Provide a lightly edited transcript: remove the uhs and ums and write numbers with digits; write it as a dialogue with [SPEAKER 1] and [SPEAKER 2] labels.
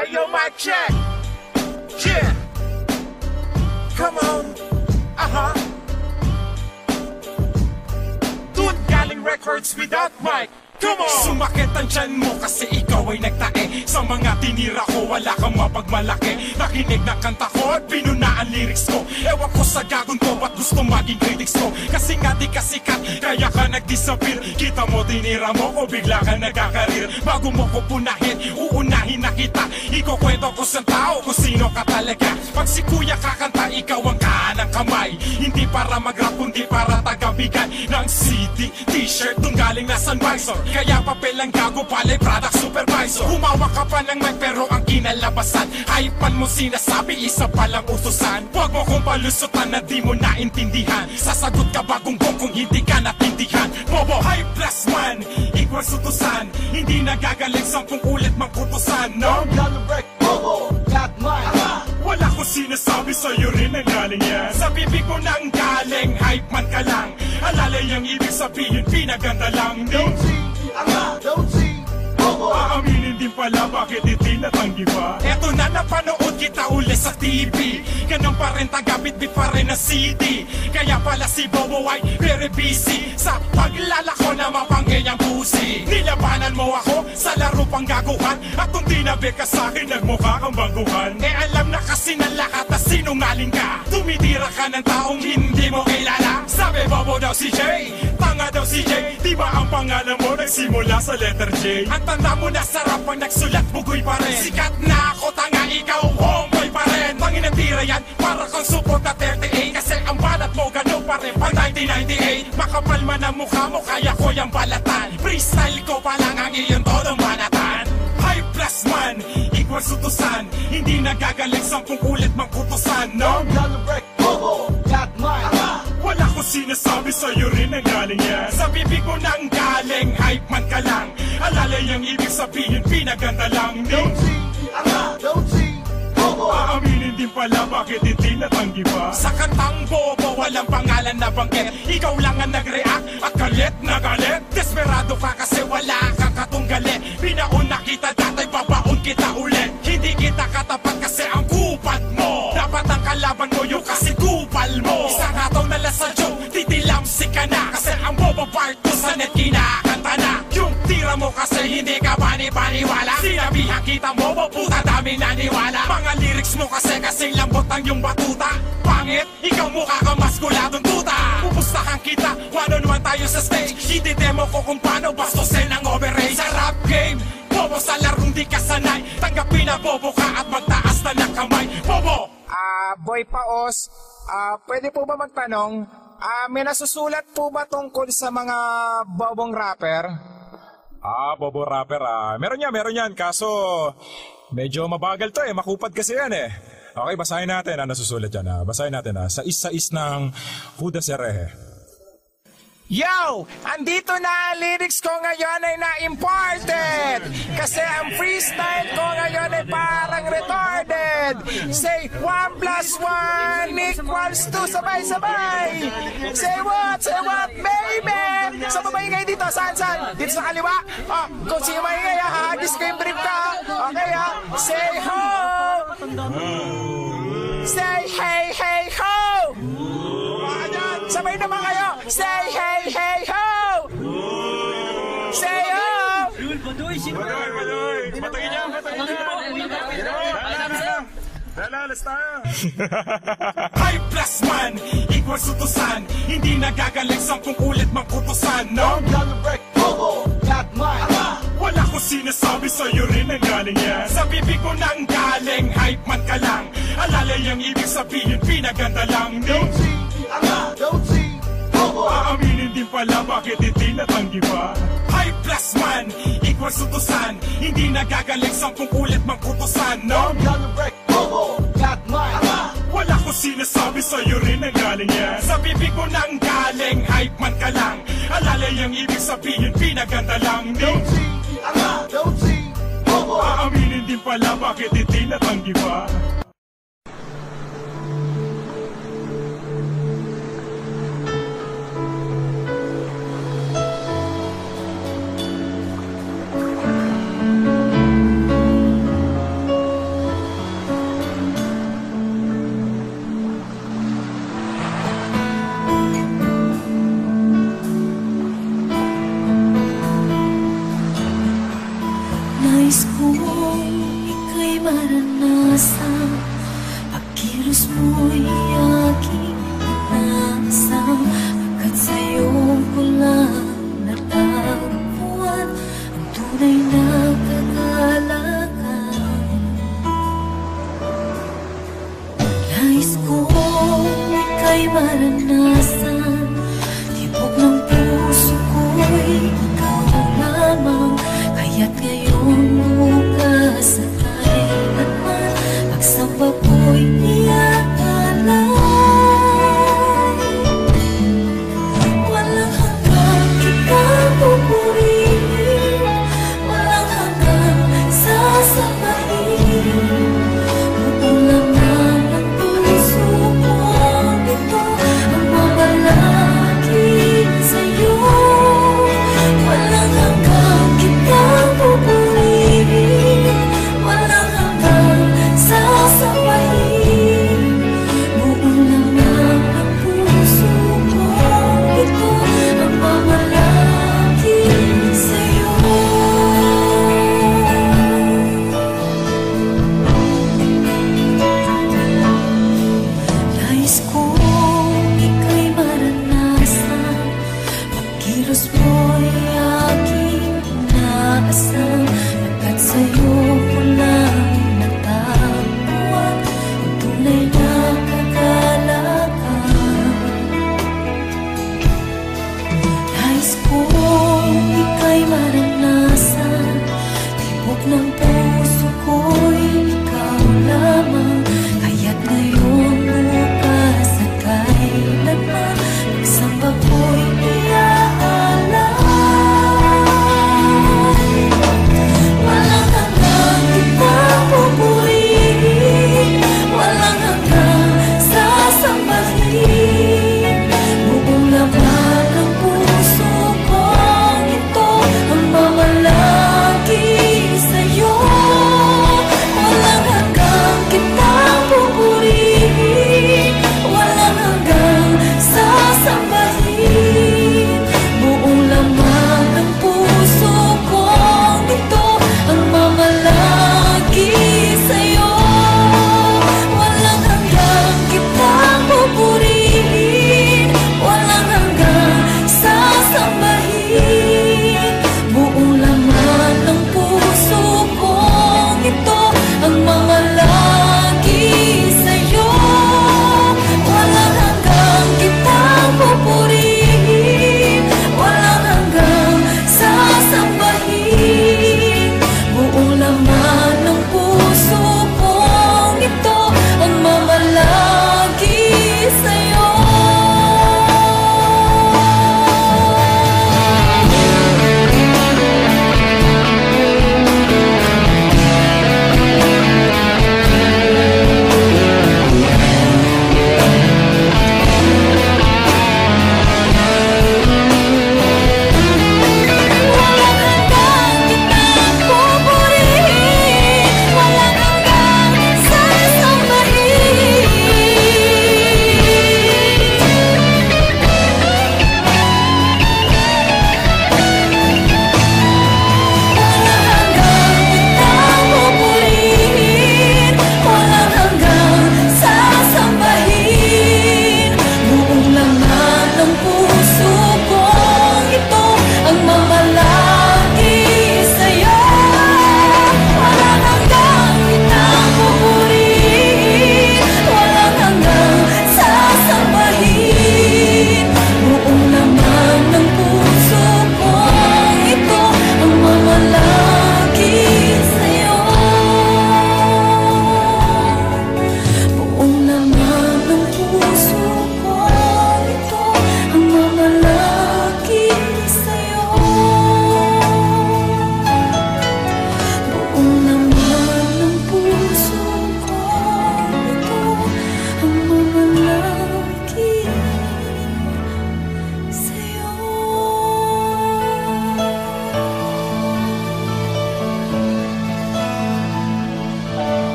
[SPEAKER 1] Ayo, mic check. Yeah. Come on. Dude, galing records without mic. Come on! Sumakit ang tiyan mo kasi ikaw ay nagtae. Sa mga tinira ko, wala kang mapagmalaki. Nakinig ng kanta ko at binuna ang lyrics ko. Ewan ko sa gagawin ko, ba't gusto maging critics ko? Kasi nga di ka sikat, kaya ka nag-disappear. Kita mo, tinira mo ko, bigla ka nagkakarir. Bago mo ko punahin, uunahin na kita. Ikukwento ko sa tao kung sino ka talaga. Pag si kuya kakanta, ikaw ang kahanang kamay. Hindi para mag-rap, kundi para tagabigan ng CD, t-shirt, nung galing na Sunvisor. Kaya papel ang gago, palay product supervisor. Humawak ka pa ng mic pero ang kinalabasan hypean mo sinasabi, isa palang utusan. Huwag mo kong palusutan na di mo naintindihan. Sasagot ka bagong bong kung hindi ka natindihan. Bobo, high plus man, equals utusan. Hindi nagagaling 10 ulit magkutusan, no? Bobo, got mine. Wala ko sinasabi sa'yo rin ang galing yan. Sa bibig mo nang galing, hype man ka lang. Alalay ang ibig sabihin, pinaganda lang. Don't see, Bobo. Aaminin din pala, bakit hindi natanggi pa? Eto na, napanood kita uli sa TV. Ganun pa rin, tagabit-bit pa rin na CD. Kaya pala si Bobo ay very busy sa paglalako na mapangay ang pusi. Nilabanan mo ako sa laro pang gaguhan. At kung tinabi ka sa'kin, nagmukha kang baguhan. Alam na kasi ng lahat na sinungaling ka. Tumitira ka ng taong hindi mo kilala. Sabi Bobo daw si Jay, tanga daw si Jay. Di ba ang pangalan mo nagsimula sa letter J? Ang tanda mo na sarap pag nagsulat, bugoy pa rin. Sikat na ako, tanga, ikaw, homeboy pa rin. Pangin ang tira yan, para kang support na 38. Kasi ang balat mo, ganun pa rin pang 1998. Makapal man ang mukha mo, kaya ko yung balatan. Freestyle ko pa lang ang iyong todong banatan. High plus man, equals utusan. Hindi nagagaling 10 ulit magkutusan, no? Bobo, got mine. Wala ko sinasabi sa'yo rin ang galing yan. Sa bibig mo nang galing, hype man ka lang. Alalay ang ibig sabihin, pinaganda lang. Don't see, Bobo. Aaminin din pala, bakit hindi natanggi pa? Sa kantang Bobo, walang pangalan na banggit. Ikaw lang ang nag-react at galit na galit. Desperado ka kasi wala kang katunggalit. Pinauna kita dati, babaon kita ulit. Hindi kita katapat kasi ang kupad mo. Dapat ang kalaban mo yung kasi kupal mo. Isang hataw na lasa joke, titilamsi ka na. Kasi ang Bobo part 2 sa net kinakanta na. Yung tira mo kasi hindi ka bani-baniwala. Sinabihan kita Bobo, puta dami naniwala. Mga lyrics mo kasi kasing lambot ang yung batuta. Pangit, ikaw mukha kang maskuladong tuta. Pupustahan kita, one-on-one tayo sa stage. Hindi demo ko kung paano bastusin ang overage. Sa rap game, Bobo sa larong di ka sanay. Tanggapin na Bobo ka at magtaas na ng kamay. Bobo! Boy Paos, pwede po ba magtanong? May nasusulat po ba tungkol sa mga bobong rapper?
[SPEAKER 2] Bobo rapper, meron yan. Kaso, medyo mabagal to makupad kasi yan Okay, basahin natin nasusulat yan. Basahin natin sa is ng Huda Serehe.
[SPEAKER 1] Yo! Andito na ang lyrics ko ngayon ay na-imported! Kasi ang freestyle ko ngayon ay parang retarded! Say 1 plus 1 equals 2, sabay-sabay! Say what, baby! Sa maingay dito, saan? Dito sa kaliwa? Kung sino maingay hagis ko yung brief ka! Okay say ho! Say hey, hey, ho! Sabay naman kayo! Say hey, hey, ho! Say ho!
[SPEAKER 2] Badoy! Patayin niya! Alas tayo!
[SPEAKER 1] High plus man, equals utusan. Hindi nagagaling 10 ulit magkutusan, no? Bobo, got mine. Wala ko sinasabi sa'yo rin ang galing yan. Sa bibig mo nang galing, hype man ka lang. Alalay ang ibig sabihin, pinaganda lang. Don't see, Bobo. Aaminin din pala, bakit hindi natanggi pa? High plus man, equals utusan. Hindi nagagaling 10 ulit magkutusan, no? Bobo, got mine. Wala ko sinasabi sa'yo rin ang galing yan. Sa bibig mo nang galing, hype man ka lang. Alalay ang ibig sabihin, pinaganda lang. Don't see, Bobo. Aaminin din pala, bakit hindi natanggi pa?
[SPEAKER 3] Nais kong ika'y maranasan, pagkilos mo'y aking inasam, pagkat sa'yo ko lang natagpuan ang tunay na kagalakan. Nais kong ika'y maranasan, tibok ng puso ko'y ikaw lamang. Kaya't ngayon, bukas at kailanman, pagsamba ko'y iaalay. Walang hanggang kitang pupurihin, walang hanggang sasabahin. Buo laman ng puso kong ito ang mamalagi sa'yo. Walang hanggang kitang pupurihin, walang hanggang sasabahin. Buo laman ng puso kong ito ang mamalagi sa'yo. Nais kong ika'y maranasan, pagkilos mo'y aking inaasam, pagkat sa'yo ko lang natagpuan ang tunay na kagalakan. Nais kong ika'y maranasan, tibok ng puso ko'y ikaw lamang.